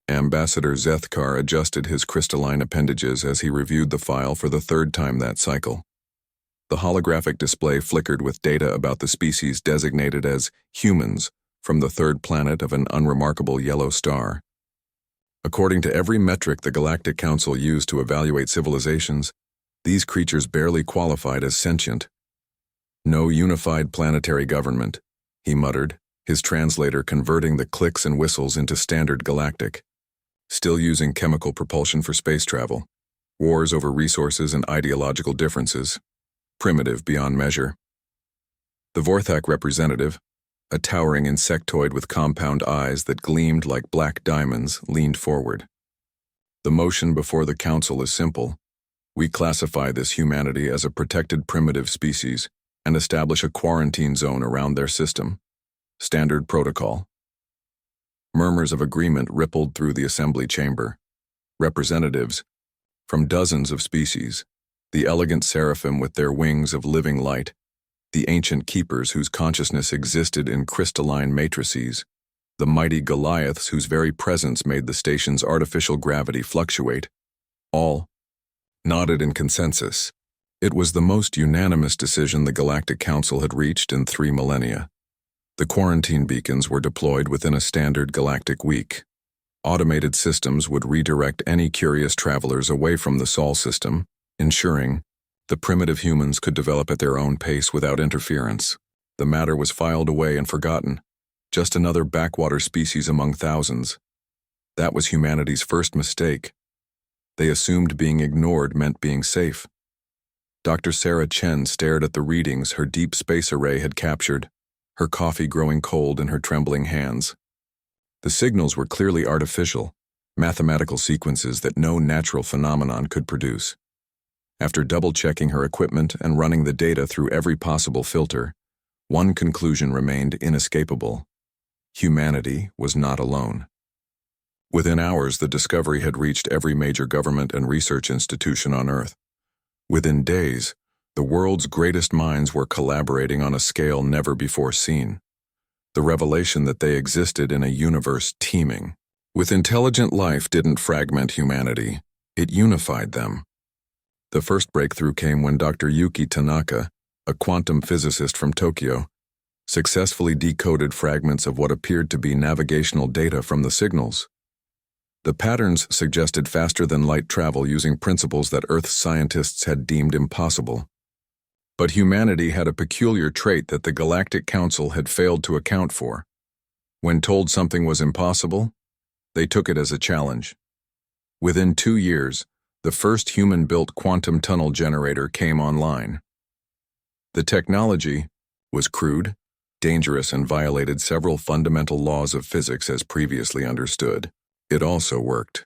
Ambassador Zethkar adjusted his crystalline appendages as he reviewed the file for the third time that cycle. The holographic display flickered with data about the species designated as humans from the third planet of an unremarkable yellow star. According to every metric the Galactic Council used to evaluate civilizations, these creatures barely qualified as sentient. No unified planetary government, he muttered, his translator converting the clicks and whistles into standard galactic. Still using chemical propulsion for space travel. Wars over resources and ideological differences. Primitive beyond measure. The Vorthak representative, a towering insectoid with compound eyes that gleamed like black diamonds, leaned forward. The motion before the council is simple. We classify this humanity as a protected primitive species and establish a quarantine zone around their system. Standard protocol. Murmurs of agreement rippled through the assembly chamber. Representatives, from dozens of species, the elegant seraphim with their wings of living light, the ancient keepers whose consciousness existed in crystalline matrices, the mighty Goliaths whose very presence made the station's artificial gravity fluctuate, all nodded in consensus. It was the most unanimous decision the Galactic Council had reached in 3 millennia. The quarantine beacons were deployed within a standard galactic week. Automated systems would redirect any curious travelers away from the Sol system, ensuring the primitive humans could develop at their own pace without interference. The matter was filed away and forgotten, just another backwater species among thousands. That was humanity's first mistake. They assumed being ignored meant being safe. Dr. Sarah Chen stared at the readings her deep space array had captured, her coffee growing cold in her trembling hands. The signals were clearly artificial, mathematical sequences that no natural phenomenon could produce. After double-checking her equipment and running the data through every possible filter, one conclusion remained inescapable. Humanity was not alone. Within hours, the discovery had reached every major government and research institution on Earth. Within days, the world's greatest minds were collaborating on a scale never before seen. The revelation that they existed in a universe teeming with intelligent life didn't fragment humanity, it unified them. The first breakthrough came when Dr. Yuki Tanaka, a quantum physicist from Tokyo, successfully decoded fragments of what appeared to be navigational data from the signals. The patterns suggested faster-than-light travel using principles that Earth's scientists had deemed impossible. But humanity had a peculiar trait that the Galactic Council had failed to account for. When told something was impossible, they took it as a challenge. Within 2 years, the first human-built quantum tunnel generator came online. The technology was crude, dangerous, and violated several fundamental laws of physics as previously understood. It also worked.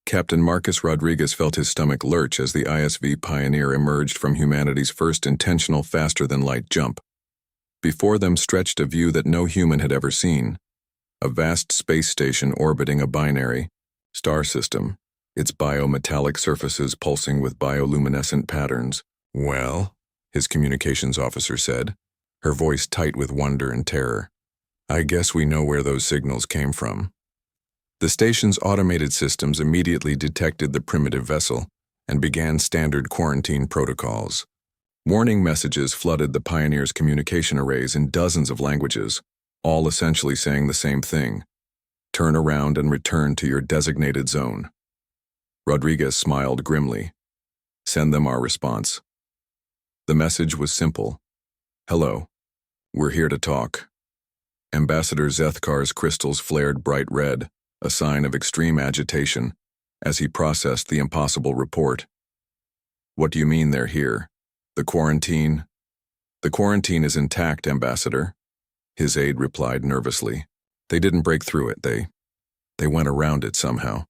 Captain Marcus Rodriguez felt his stomach lurch as the ISV Pioneer emerged from humanity's first intentional faster-than-light jump. Before them stretched a view that no human had ever seen, a vast space station orbiting a binary star system, its biometallic surfaces pulsing with bioluminescent patterns. "Well," his communications officer said, her voice tight with wonder and terror, "I guess we know where those signals came from." The station's automated systems immediately detected the primitive vessel and began standard quarantine protocols. Warning messages flooded the Pioneer's communication arrays in dozens of languages, all essentially saying the same thing: turn around and return to your designated zone. Rodriguez smiled grimly. Send them our response. The message was simple. Hello. We're here to talk. Ambassador Zethkar's crystals flared bright red, a sign of extreme agitation, as he processed the impossible report. What do you mean they're here? The quarantine? The quarantine is intact, Ambassador. His aide replied nervously. They didn't break through it, they went around it somehow.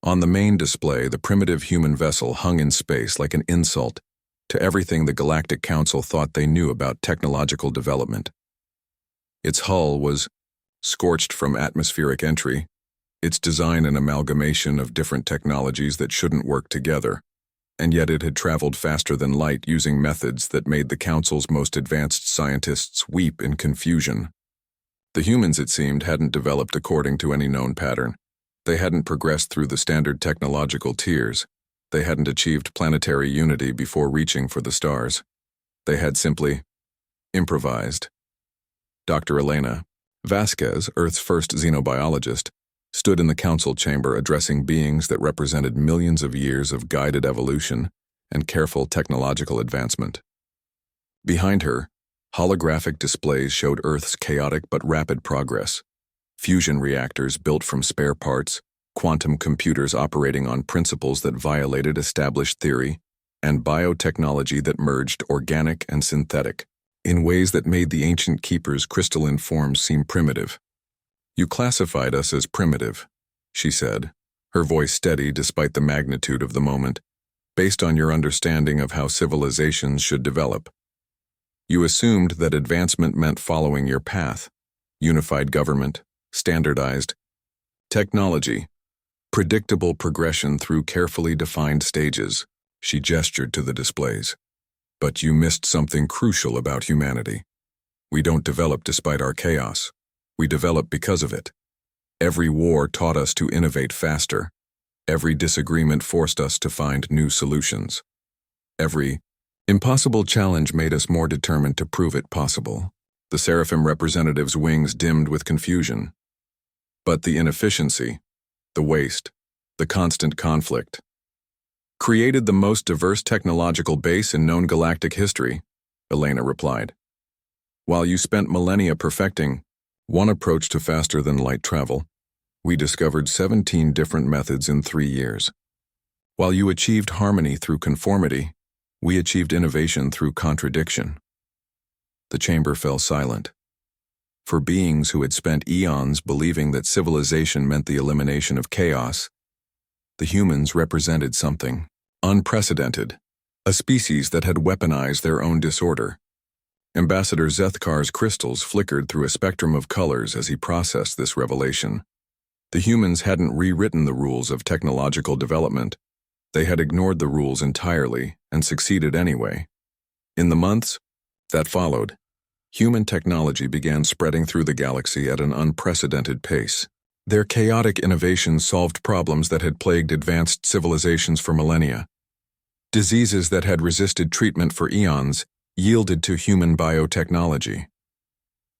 On the main display, the primitive human vessel hung in space like an insult to everything the Galactic Council thought they knew about technological development. Its hull was scorched from atmospheric entry, its design an amalgamation of different technologies that shouldn't work together, and yet it had traveled faster than light using methods that made the Council's most advanced scientists weep in confusion. The humans, it seemed, hadn't developed according to any known pattern. They hadn't progressed through the standard technological tiers. They hadn't achieved planetary unity before reaching for the stars. They had simply improvised. Dr. Elena Vasquez, Earth's first xenobiologist, stood in the council chamber addressing beings that represented millions of years of guided evolution and careful technological advancement. Behind her, holographic displays showed Earth's chaotic but rapid progress. Fusion reactors built from spare parts, quantum computers operating on principles that violated established theory, and biotechnology that merged organic and synthetic in ways that made the ancient keeper's crystalline forms seem primitive. "You classified us as primitive," she said, her voice steady despite the magnitude of the moment, "based on your understanding of how civilizations should develop. You assumed that advancement meant following your path, unified government, standardized technology, predictable progression through carefully defined stages." She gestured to the displays. "But you missed something crucial about humanity. We don't develop despite our chaos. We develop because of it. Every war taught us to innovate faster. Every disagreement forced us to find new solutions. Every impossible challenge made us more determined to prove it possible." The Seraphim representative's wings dimmed with confusion. "But the inefficiency, the waste, the constant conflict created the most diverse technological base in known galactic history," Elena replied. "While you spent millennia perfecting one approach to faster-than-light travel, we discovered 17 different methods in 3 years. While you achieved harmony through conformity, we achieved innovation through contradiction." The chamber fell silent. For beings who had spent eons believing that civilization meant the elimination of chaos, the humans represented something unprecedented, a species that had weaponized their own disorder. Ambassador Zethkar's crystals flickered through a spectrum of colors as he processed this revelation. The humans hadn't rewritten the rules of technological development. They had ignored the rules entirely and succeeded anyway. In the months that followed, human technology began spreading through the galaxy at an unprecedented pace. Their chaotic innovations solved problems that had plagued advanced civilizations for millennia. Diseases that had resisted treatment for eons yielded to human biotechnology.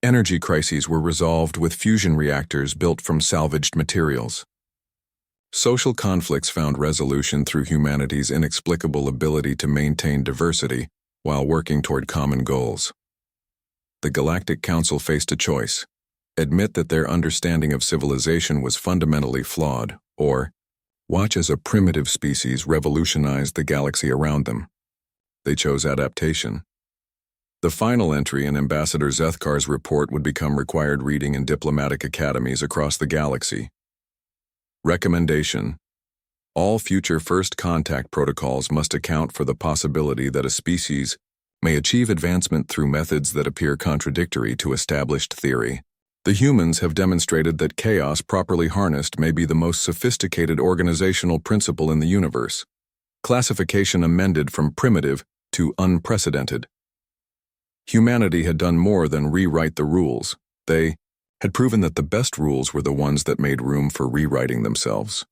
Energy crises were resolved with fusion reactors built from salvaged materials. Social conflicts found resolution through humanity's inexplicable ability to maintain diversity while working toward common goals. The Galactic Council faced a choice: admit that their understanding of civilization was fundamentally flawed, or watch as a primitive species revolutionized the galaxy around them. They chose adaptation. The final entry in Ambassador Zethkar's report would become required reading in diplomatic academies across the galaxy. Recommendation: all future first contact protocols must account for the possibility that a species may achieve advancement through methods that appear contradictory to established theory. The humans have demonstrated that chaos properly harnessed may be the most sophisticated organizational principle in the universe. Classification amended from primitive to unprecedented. Humanity had done more than rewrite the rules. They had proven that the best rules were the ones that made room for rewriting themselves.